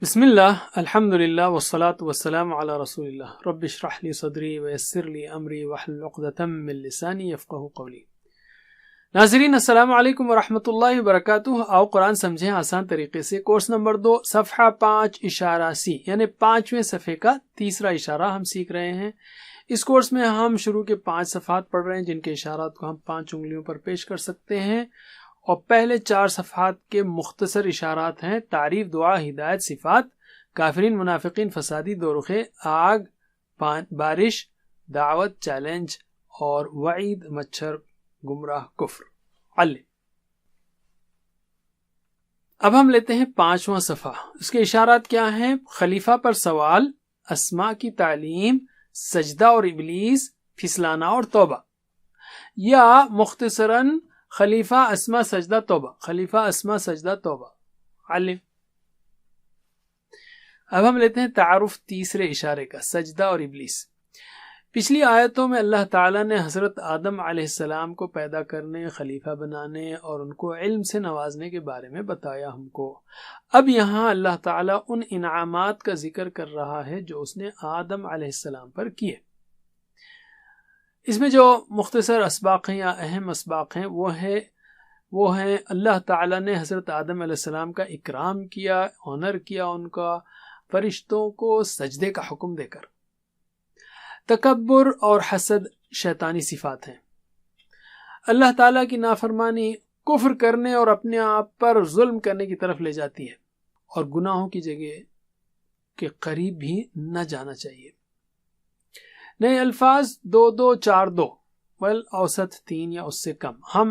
بسم اللہ الحمد للہ والصلاة والسلام علی رسول اللہ رب اشرح لی صدری ویسر لی امری واحلل عقدۃ من لسانی یفقہوا قولی۔ ناظرین السلام علیکم ورحمۃ اللہ وبرکاتہ۔ آؤ قرآن سمجھیں آسان طریقے سے۔ کورس نمبر 2 صفحہ 5 اشارہ سی، یعنی 5ویں صفحے کا تیسرا اشارہ ہم سیکھ رہے ہیں۔ اس کورس میں ہم شروع کے 5 صفحات پڑھ رہے ہیں جن کے اشارات کو ہم 5 انگلیوں پر پیش کر سکتے ہیں، اور پہلے 4 صفحات کے مختصر اشارات ہیں: تعریف، دعا، ہدایت، صفات، کافرین، منافقین، فسادی، دو رخے، آگ، بارش، دعوت، چیلنج، اور وعید، مچھر، گمراہ، کفر۔ علم۔ اب ہم لیتے ہیں 5واں صفحہ۔ اس کے اشارات کیا ہیں؟ خلیفہ پر سوال، اسماء کی تعلیم، سجدہ اور ابلیس، پھسلانا اور توبہ، یا مختصراً خلیفہ، اسماء، سجدہ، توبہ۔ خلیفہ، اسماء، سجدہ، توبہ۔ علم۔ اب ہم لیتے ہیں تعارف تیسرے اشارے کا، سجدہ اور ابلیس۔ پچھلی آیتوں میں اللہ تعالیٰ نے حضرت آدم علیہ السلام کو پیدا کرنے، خلیفہ بنانے اور ان کو علم سے نوازنے کے بارے میں بتایا ہم کو۔ اب یہاں اللہ تعالیٰ ان انعامات کا ذکر کر رہا ہے جو اس نے آدم علیہ السلام پر کیے۔ اس میں جو مختصر اسباق ہیں یا اہم اسباق ہیں وہ ہیں اللہ تعالیٰ نے حضرت آدم علیہ السلام کا اکرام کیا، آنر کیا ان کا، فرشتوں کو سجدے کا حکم دے کر۔ تکبر اور حسد شیطانی صفات ہیں۔ اللہ تعالیٰ کی نافرمانی کفر کرنے اور اپنے آپ پر ظلم کرنے کی طرف لے جاتی ہے، اور گناہوں کی جگہ کے قریب بھی نہ جانا چاہیے۔ نئے الفاظ 2 2 4 2 اوسط 3 یا اس سے کم۔ ہم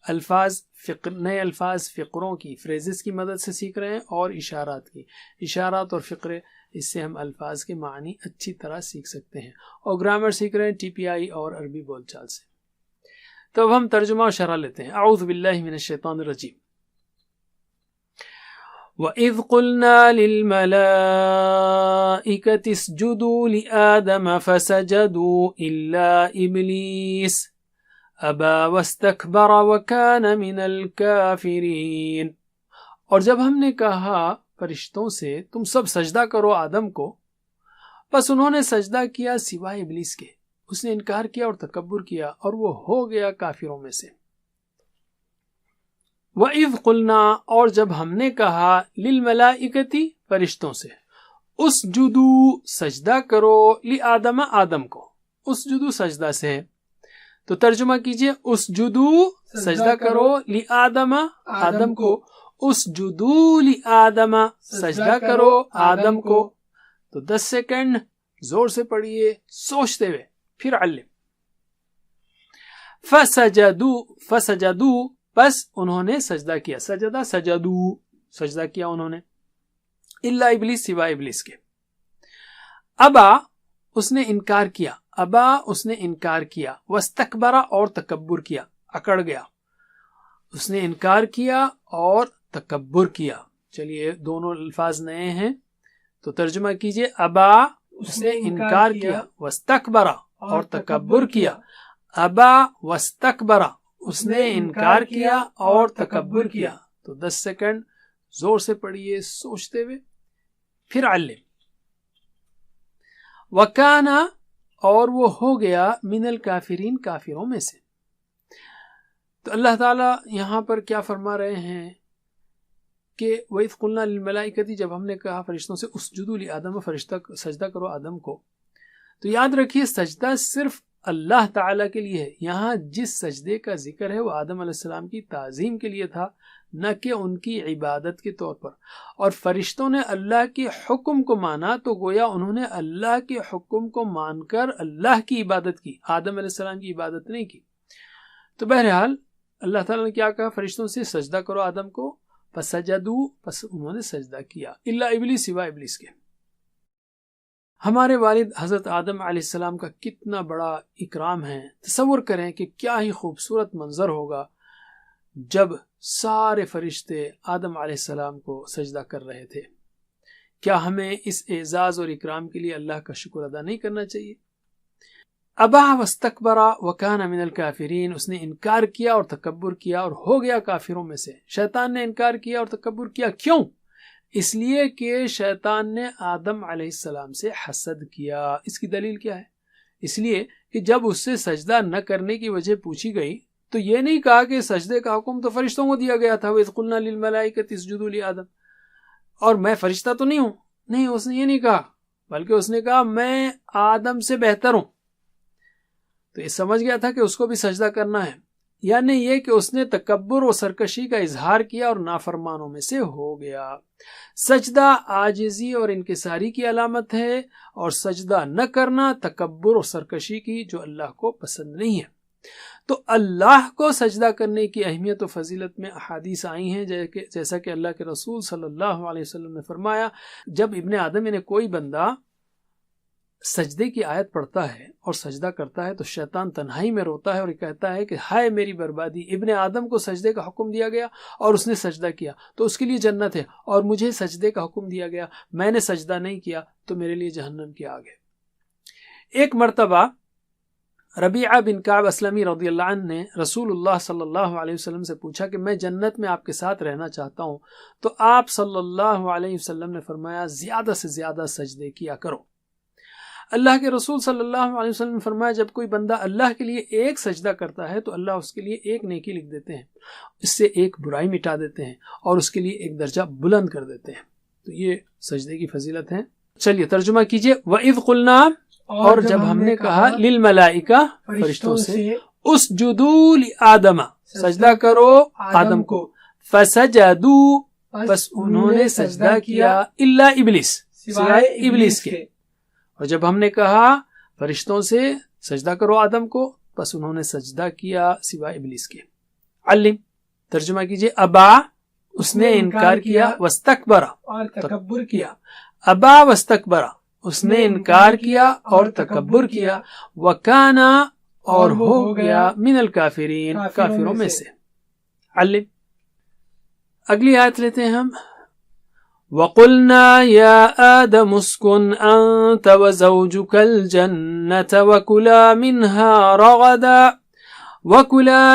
نئے الفاظ فقروں کی، فریزز کی مدد سے سیکھ رہے ہیں، اور اشارات اور فقرے، اس سے ہم الفاظ کے معنی اچھی طرح سیکھ سکتے ہیں، اور گرامر سیکھ رہے ہیں TPI اور عربی بول چال سے۔ تو اب ہم ترجمہ و شرح لیتے ہیں۔ اعوذ باللہ من الشیطان الرجیم۔ وَإِذْ قُلْنَا لِلْمَلَائِكَةِ اسْجُدُوا لِآدَمَ فَسَجَدُوا إِلَّا إِبْلِيسَ أَبَى وَاسْتَكْبَرَ وَكَانَ مِنَ الْكَافِرِينَ۔ اور جب ہم نے کہا فرشتوں سے تم سب سجدہ کرو آدم کو، بس انہوں نے سجدہ کیا سوائے ابلیس کے، اس نے انکار کیا اور تکبر کیا، اور وہ ہو گیا کافروں میں سے۔ وَإِذْ قُلْنَا، اور جب ہم نے کہا، لِلْمَلَائِكَةِ، فرشتوں سے، اسجدوا، سجدہ کرو، لِآدَمَ، آدم کو۔ اسجدوا سجدہ سے، تو ترجمہ کیجئے، اسجدوا، سجدہ کرو، لِآدَمَ، آدم کو، اسجدوا لِآدَمَ، سجدہ کرو آدم کو۔ تو 10 سیکنڈ زور سے پڑھیے، سوچتے ہوئے، پھر علم۔ فسجدوا، بس انہوں نے سجدہ کیا، سجدہ، سجدوا، سجدہ کیا انہوں نے، الا ابلیس، سوائے ابلیس کے۔ ابا، اس نے انکار کیا، ابا، اس نے انکار کیا، واستکبر، اور تکبر کیا، اکڑ گیا، اس نے انکار کیا اور تکبر کیا۔ چلیے دونوں الفاظ نئے ہیں، تو ترجمہ کیجئے، ابا، اس نے انکار کیا، واستکبر، اور تکبر کیا، ابا واستکبر، اس نے انکار کیا اور تکبر کیا۔ تو 10 سیکنڈ زور سے پڑھیے، سوچتے ہوئے، پھر علم۔ وَكَانَ، اور وہ ہو گیا، من الکافرین، کافروں میں سے۔ تو اللہ تعالیٰ یہاں پر کیا فرما رہے ہیں کہ وَإِذْ قُلْنَا لِلْمَلَائِكَةِ، جب ہم نے کہا فرشتوں سے اسجدوا لِآدَمَ، فرشتہ سجدہ کرو آدم کو، تو یاد رکھیے سجدہ صرف اللہ تعالیٰ کے لیے ہے۔ یہاں جس سجدے کا ذکر ہے وہ آدم علیہ السلام کی تعظیم کے لیے تھا، نہ کہ ان کی عبادت کے طور پر۔ اور فرشتوں نے اللہ کے حکم کو مانا، تو گویا انہوں نے اللہ کے حکم کو مان کر اللہ کی عبادت کی، آدم علیہ السلام کی عبادت نہیں کی۔ تو بہرحال اللہ تعالیٰ نے کیا کہا؟ فرشتوں سے سجدہ کرو آدم کو، فسجدوا، پس انہوں نے سجدہ کیا، الا ابلیس، سوائے ابلیس کے۔ ہمارے والد حضرت آدم علیہ السلام کا کتنا بڑا اکرام ہے۔ تصور کریں کہ کیا ہی خوبصورت منظر ہوگا جب سارے فرشتے آدم علیہ السلام کو سجدہ کر رہے تھے۔ کیا ہمیں اس اعزاز اور اکرام کے لیے اللہ کا شکر ادا نہیں کرنا چاہیے؟ ابا واستکبر وکان من الکافرین، اس نے انکار کیا اور تکبر کیا اور ہو گیا کافروں میں سے۔ شیطان نے انکار کیا اور تکبر کیا، کیوں؟ اس لیے کہ شیطان نے آدم علیہ السلام سے حسد کیا. اس کی دلیل کیا ہے؟ اس لیے کہ جب اس سے سجدہ نہ کرنے کی وجہ پوچھی گئی تو یہ نہیں کہا کہ سجدے کا حکم تو فرشتوں کو دیا گیا تھا، وَإِذْ قُلْنَا لِلْمَلَائِكَةِ اسْجُدُوا لِآدَمَ، اور میں فرشتہ تو نہیں ہوں. نہیں، اس نے یہ نہیں کہا، بلکہ اس نے کہا میں آدم سے بہتر ہوں. تو یہ سمجھ گیا تھا کہ اس کو بھی سجدہ کرنا ہے. یعنی یہ کہ اس نے تکبر و سرکشی کا اظہار کیا اور نافرمانوں میں سے ہو گیا. سجدہ عاجزی اور انکساری کی علامت ہے، اور سجدہ نہ کرنا تکبر و سرکشی کی جو اللہ کو پسند نہیں ہے. تو اللہ کو سجدہ کرنے کی اہمیت و فضیلت میں احادیث آئی ہیں، جیسا کہ اللہ کے رسول صلی اللہ علیہ وسلم نے فرمایا، جب ابن آدم یعنی کوئی بندہ سجدے کی آیت پڑھتا ہے اور سجدہ کرتا ہے تو شیطان تنہائی میں روتا ہے اور کہتا ہے کہ ہائے میری بربادی، ابن آدم کو سجدے کا حکم دیا گیا اور اس نے سجدہ کیا تو اس کے لیے جنت ہے، اور مجھے سجدے کا حکم دیا گیا، میں نے سجدہ نہیں کیا تو میرے لیے جہنم کی آگ ہے. ایک مرتبہ ربیعہ بن کعب اسلمی رضی اللہ عنہ نے رسول اللہ صلی اللہ علیہ وسلم سے پوچھا کہ میں جنت میں آپ کے ساتھ رہنا چاہتا ہوں، تو آپ صلی اللہ علیہ وسلم نے فرمایا زیادہ سے زیادہ سجدے کیا کرو. اللہ کے رسول صلی اللہ علیہ وسلم نے فرمایا جب کوئی بندہ اللہ کے لیے ایک سجدہ کرتا ہے تو اللہ اس کے لیے ایک نیکی لکھ دیتے ہیں، اس سے ایک برائی مٹا دیتے ہیں اور اس کے لیے ایک درجہ بلند کر دیتے ہیں. تو یہ سجدے کی فضیلت ہے. چلیے ترجمہ کیجئے. وَإِذْ قُلْنَا، اور جب ہم نے کہا للملائکہ فرشتوں سے، اسجدوا لآدم سجدہ کرو آدم کو، فسجدوا بس انہوں نے سجدہ کیا، الا ابلیس سوائے ابلیس کے. اور جب ہم نے کہا فرشتوں سے سجدہ کرو آدم کو، بس انہوں نے سجدہ کیا سوائے ابلیس کے. علم ترجمہ کیجئے. ابا اس نے انکار کیا، واستکبر اور تکبر کیا. ابا واستکبر اس نے انکار کیا اور تکبر کیا. وکانا اور ہو گیا من الکافرین کافروں میں سے. علم اگلی آیت لیتے ہیں ہم. وَقُلْنَا يَا آدَمُ اسْكُنْ أَنْتَ وَزَوْجُكَ الْجَنَّةَ وَكُلَا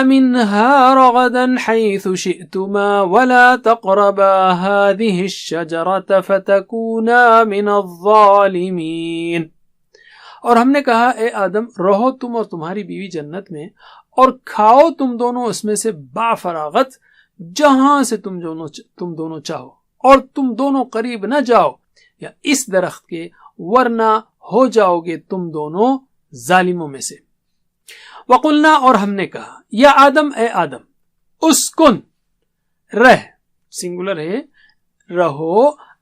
مِنْهَا رَغَدًا حَيْثُ شِئْتُمَا وَلَا تَقْرَبَا هَذِهِ الشَّجَرَةَ فَتَكُونَا مِنَ الظَّالِمِينَ. اور ہم نے کہا اے آدم رہو تم اور تمہاری بیوی جنت میں اور کھاؤ تم دونوں اس میں سے بافراغت جہاں سے تم دونوں چاہو، اور تم دونوں قریب نہ جاؤ یا اس درخت کے، ورنہ ہو جاؤ گے تم دونوں ظالموں میں سے. وقلنا اور ہم نے کہا یا آدم اے آدم، اسکن رہ سنگولر ہے رہو،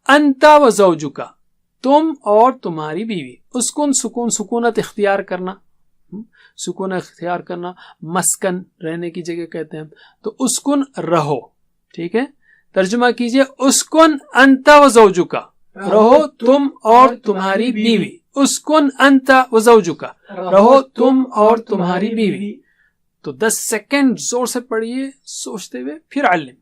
انتا و زوجکا تم اور تمہاری بیوی. اسکن سکونت اختیار کرنا، سکون اختیار کرنا مسکن رہنے کی جگہ کہتے ہیں. تو اسکن رہو، ٹھیک ہے. ترجمہ کیجئے. اسکن انتا و زوجکا رہو تم اور تمہاری بیوی. اسکن انتا و زوجکا رہو تم اور تمہاری بیوی. تو 10 سیکنڈ زور سے پڑھیے سوچتے ہوئے پھر علم.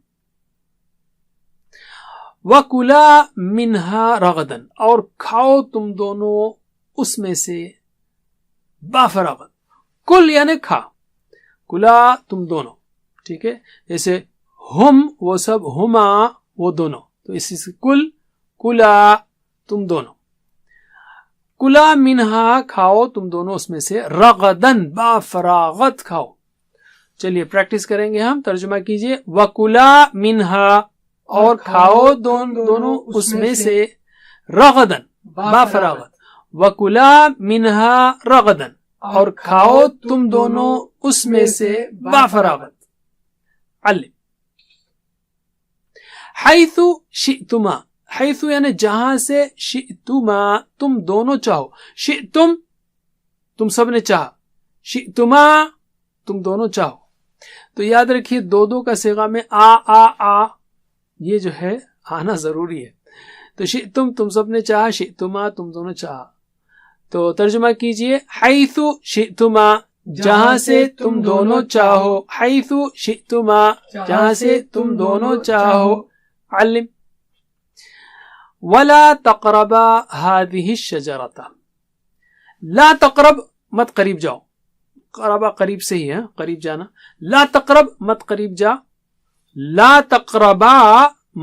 وَكُلَا مِنْهَا رَغَدًا اور کھاؤ تم دونوں اس میں سے بافراغت. کل یعنی کھا، کلا تم دونوں، ٹھیک ہے. جیسے ہم وہ سب، ہما وہ دونوں، تو اسی سے کل کلا تم دونوں. کلا منہا کھاؤ تم دونوں اس میں سے، رغدن بافراغت کھاؤ. چلیے پریکٹس کریں گے ہم. ترجمہ کیجئے. وَكُلَا مِنْهَا اور کھاؤ دونوں اس میں سے، رغدن بافراغت. وَكُلَا مِنْهَا رغدن اور کھاؤ تم دونوں اس میں سے بافراغت. علم. حیث شئتما، حیث یعنی جہاں سے، شئتما تم دونوں چاہو. شئتم تم سب نے چاہا، شئتما تم دونوں چاہو. تو یاد رکھیے دو کا صیغہ میں آ یہ جو ہے آنا ضروری ہے. تو شئتم تم سب نے چاہا، شئتما تم دونوں چاہا. تو ترجمہ کیجئے. حیث شئتما جہاں سے تم دونوں چاہو، حیث شئتما جہاں سے تم دونوں چاہو. علم. ولا تقربا هذه الشجرة لا تقرب مت قریب جاؤ. قربا قریب سے ہی ہے، قریب جانا. لا تقرب مت قریب جا. لا تقربا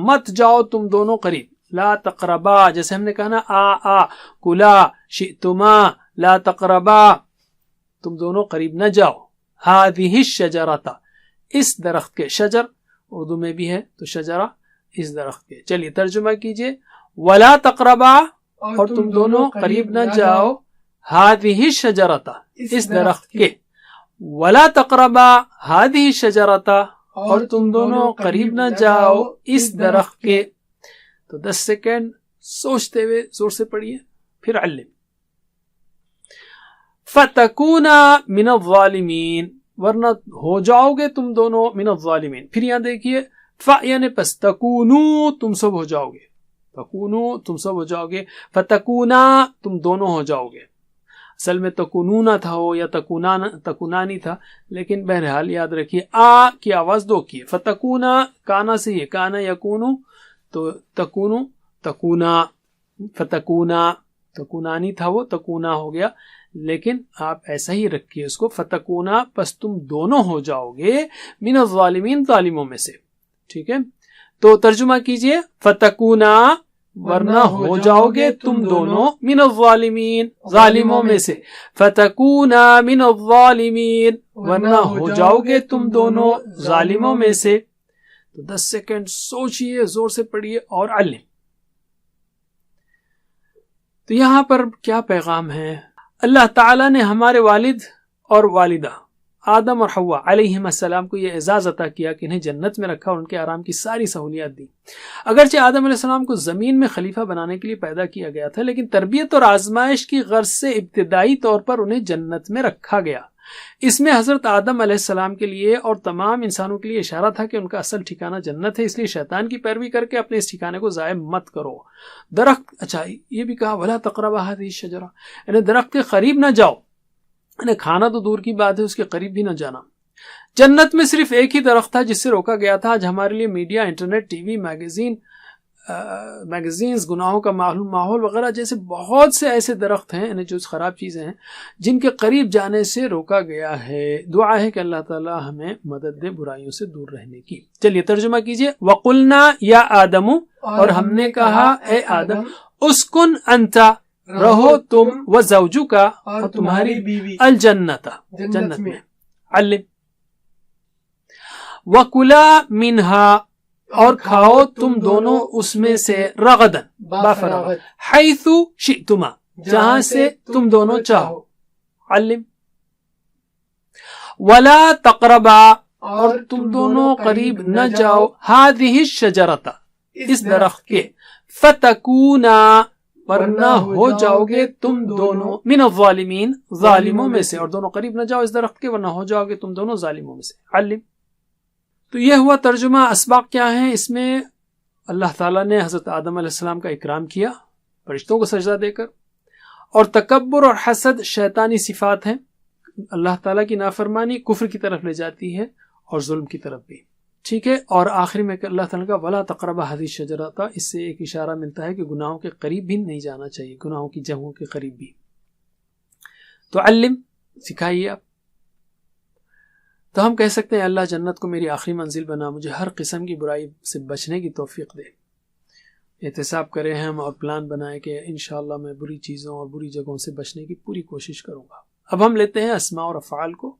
مت جاؤ تم دونوں قریب. لا تقربا، جیسے ہم نے کہا نا آ کلا شئتما لا تقربا، تم دونوں قریب نہ جاؤ، هذه الشجرۃ، اس درخت کے، شجر اردو میں بھی ہے تو شجرہ اس درخت کے. چلیے ترجمہ کیجئے، ولا تقربا، اور تم دونوں قریب نہ جاؤ، هذه الشجرۃ، اس درخت کے، ولا تقربا هذه الشجرۃ، اور تم دونوں قریب نہ جاؤ اس درخت کے. تو 10 سیکنڈ سوچتے ہوئے زور سے پڑھیے، پھر علم. فتکونا من الظالمین، ورنہ ہو جاؤ گے تم دونوں من الظالمین. پھر یہاں دیکھیے ف یعنی پس، تکونو تم سب ہو جاؤ گے، تکونو تم سب ہو جاؤ گے، فتکونا تم دونوں ہو جاؤ گے. اصل میں تکونونا تھا ہو یا تکونانی تھا، لیکن بہرحال یاد رکھیے آ کی آواز دو کی ہے. فتکونا کانا سے یہ کانا یکونو، تو تکونو تکونا، فتکونا تکونانی تھا وہ تکونا ہو گیا، لیکن آپ ایسا ہی رکھیے اس کو، فتکونا پس تم دونوں ہو جاؤ گے من الظالمین، ظالموں میں سے. ٹھیک ہے، تو ترجمہ کیجئے، فتکونا ورنہ ہو جاؤ گے تم دونوں من الظالمین، ظالموں میں سے. فتکونا من الظالمین، ورنہ ہو جاؤ گے تم دونوں ظالموں میں سے. تو 10 سیکنڈ سوچئے، زور سے پڑھیے اور علم. تو یہاں پر کیا پیغام ہے؟ اللہ تعالیٰ نے ہمارے والد اور والدہ آدم اور حوا علیہم السلام کو یہ اعزاز عطا کیا کہ انہیں جنت میں رکھا اور ان کے آرام کی ساری سہولیات دی. اگرچہ آدم علیہ السلام کو زمین میں خلیفہ بنانے کے لیے پیدا کیا گیا تھا، لیکن تربیت اور آزمائش کی غرض سے ابتدائی طور پر انہیں جنت میں رکھا گیا. اس میں حضرت آدم علیہ السلام کے لیے اور تمام انسانوں کے لیے اشارہ تھا کہ ان کا اصل ٹھکانہ جنت ہے، اس لیے شیطان کی پیروی کر کے اپنے اس ٹھکانے کو ضائع مت کرو. درخت، اچھا یہ بھی کہا ولا تقربا هذه الشجرہ، یعنی درخت کے قریب نہ جاؤ، یعنی کھانا تو دور کی بات ہے، اس کے قریب بھی نہ جانا. جنت میں صرف ایک ہی درخت تھا جس سے روکا گیا تھا. آج ہمارے لیے media, internet, T V, magazines, گناہوں کا ماحول وغیرہ جیسے بہت سے ایسے درخت ہیں، یعنی جو خراب چیزیں ہیں جن کے قریب جانے سے روکا گیا ہے. دعا ہے کہ اللہ تعالی ہمیں مدد دے برائیوں سے دور رہنے کی. چلیے ترجمہ کیجئے، وَقُلْنَا يَا آدَمُ، اور ہم نے کہا اے آدم، اسکن انت، رہو تم، وزوجک، اور تمہاری بیوی، الجنت، جنت میں. علم. وَكُلَا مِنْهَا، اور کھاؤ تم دونوں اس میں سے، رغدن بافراغت، حیث شئتما، جہاں سے تم دونوں چاہو. علم. ولا تقربا، اور تم دونوں قریب نہ جاؤ، هذه الشجرۃ، اس درخت کے، فتکونا، ورنہ ہو جاؤ گے تم دونوں من الظالمین، ظالموں میں سے، اور دونوں قریب نہ جاؤ اس درخت کے ورنہ ہو جاؤ گے تم دونوں ظالموں میں سے. علم. تو یہ ہوا ترجمہ. اسباق کیا ہیں اس میں؟ اللہ تعالیٰ نے حضرت آدم علیہ السلام کا اکرام کیا فرشتوں کو سجدہ دے کر، اور تکبر اور حسد شیطانی صفات ہیں، اللہ تعالیٰ کی نافرمانی کفر کی طرف لے جاتی ہے اور ظلم کی طرف بھی. ٹھیک ہے، اور آخری میں اللہ تعالیٰ کا ولا تقربا هذه الشجرۃ، اس سے ایک اشارہ ملتا ہے کہ گناہوں کے قریب بھی نہیں جانا چاہیے، گناہوں کی جگہوں کے قریب بھی. تو علم، سکھائیے آپ. تو ہم کہہ سکتے ہیں اللہ جنت کو میری آخری منزل بنا، مجھے ہر قسم کی برائی سے بچنے کی توفیق دے. احتساب کریں ہم اور پلان بنائیں کہ انشاءاللہ میں بری چیزوں اور بری جگہوں سے بچنے کی پوری کوشش کروں گا. اب ہم لیتے ہیں اسماء اور افعال کو.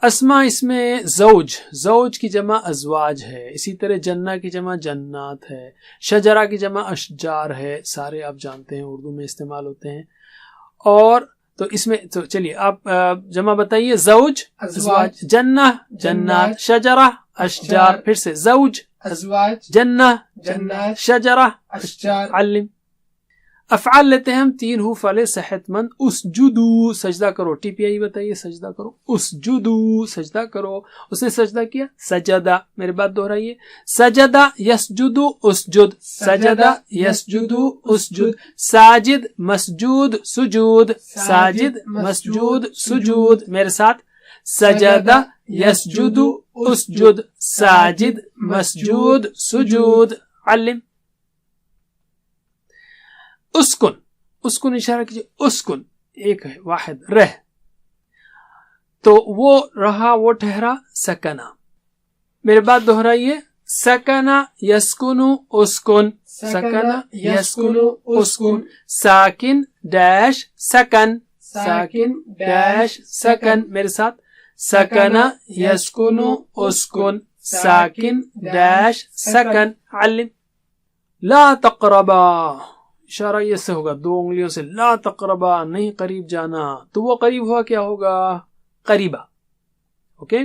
اسماء اس میں زوج کی جمع ازواج ہے، اسی طرح جنہ کی جمع جنات ہے، شجرہ کی جمع اشجار ہے، سارے آپ جانتے ہیں اردو میں استعمال ہوتے ہیں. اور تو اس میں تو چلیے آپ جمع بتائیے. زوج ازواج، جنہ جنات، شجرہ اشجار، پھر سے زوج ازواج، جنہ جنات، شجرہ اشجار. علم. افعال لیتے ہیں ہم 3 حروف والے صحت مند. اسجدو، سجدہ کرو. ٹی پی آئی بتائیے، سجدہ کرو. اسجدو، سجدہ کرو. اس نے سجدہ کیا، سجدہ. میرے بات دہرائیے، سجدہ یسجدو اسجد، سجدہ یسجدو اسجد. ساجد مسجود سجود، ساجد مسجود سجود. میرے ساتھ، سجدہ یسجدو اسجد، ساجد مسجود سجود. علم. اسکن اشارہ کیجئے، اسکن ایک ہے واحد، رہ. تو وہ رہا، وہ ٹھہرا، سکنا. میرے بات دہرائیے، سکن یسکن اسکن سکن یسکن اسکن ساکن ڈیش سکن ساکن ڈیش سکن میرے ساتھ سکن یسکن اسکن ساکن ڈیش سکن علم لا تقربا اشارہ یہ سے ہوگا دو انگلیوں سے لا تقربا نہیں قریب جانا تو وہ قریب ہوا کیا ہوگا قریبا اوکے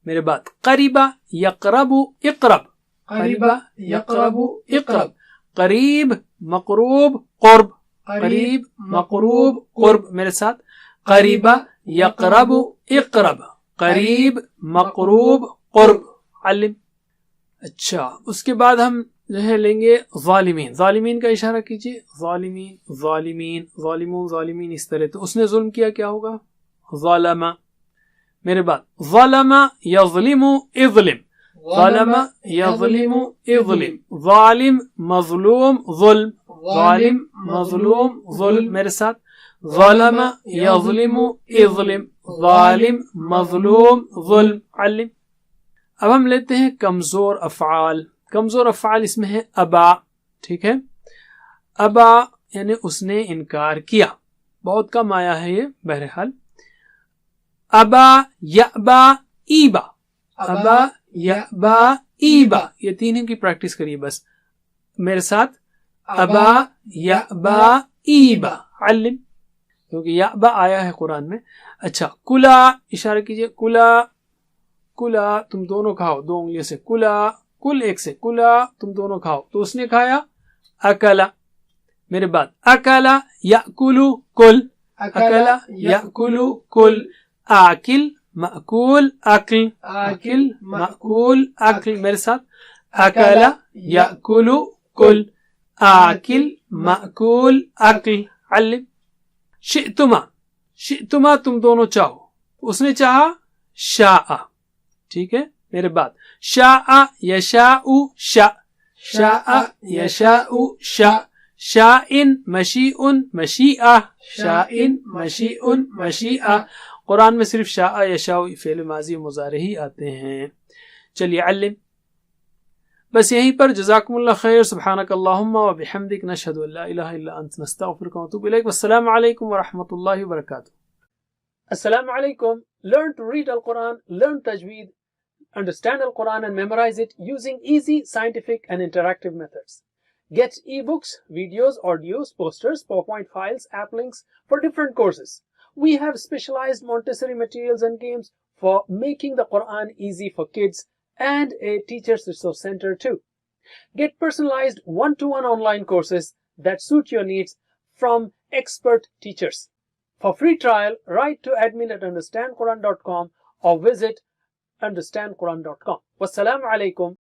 میرے بات قریبا یقرب اقرب قریبا یقرب اقرب قریب مقروب قرب قریب مقروب قرب میرے ساتھ قریبا یقرب اقرب قریب مقروب قرب علم اچھا اس کے بعد ہم جو ہے لیں گے ظالمین ظالمین کا اشارہ کیجئے ظالمین ظالمین ظالمون ظالمین اس طرح تو اس نے ظلم کیا کیا ہوگا ظالم میرے بعد ظلم یظلم اظلم ظلم یظلم اظلم ظالم مظلوم ظلم ظالم مظلوم ظلم میرے ساتھ ظلم یظلم اظلم ظالم مظلوم ظلم علم اب ہم لیتے ہیں کمزور افعال کمزور افعال اس میں ہے ابا ٹھیک ہے ابا یعنی اس نے انکار کیا بہت کم آیا ہے یہ بہرحال ابا یأبا ایبا ابا یأبا ایبا یہ تینوں کی پریکٹس کریے بس میرے ساتھ ابا یأبا ایبا علم کیونکہ یأبا آیا ہے قرآن میں اچھا کلا اشارہ کیجئے کلا کلا تم دونوں کھاؤ دو انگلیوں سے کلا کل ایک سے کلا تم دونوں کھاؤ تو اس نے کھایا اکلا میرے بعد اکلا یأکلو کل اکلا یأکلو کل آکل مأکول اکل آکل مأکول اکل میرے ساتھ اکلا یأکلو کل آکل مأکول اکل علم شئتما شئتما تم دونوں چاہو اس نے چاہا شاء ٹھیک ہے میرے بعد شاء یشاء شاء شاء یشاء شاء شاء مشیء مشیئہ شاء مشیء مشیئہ قرآن میں صرف شاء یشاء فعل ماضی و مضارع ہی آتے ہیں چلیے علم بس یہیں پر جزاکم اللہ خیر سبحانک اللہم و بحمدک نشہد ان لا الہ الا انت نستغفرک و نتوب الیک والسلام علیکم ورحمۃ اللہ وبرکاتہ السلام علیکم learn to read Al-Quran, learn tajweed, understand Al-Quran and memorize it using easy, scientific and interactive methods. Get ebooks, videos, audios, posters, PowerPoint files, app links for different courses. We have specialized Montessori materials and games for making the Quran easy for kids and a teacher's resource center too. Get personalized one-to-one online courses that suit your needs from expert teachers. For free trial, write to admin@understandquran.com or visit understandquran.com. Wassalamu alaikum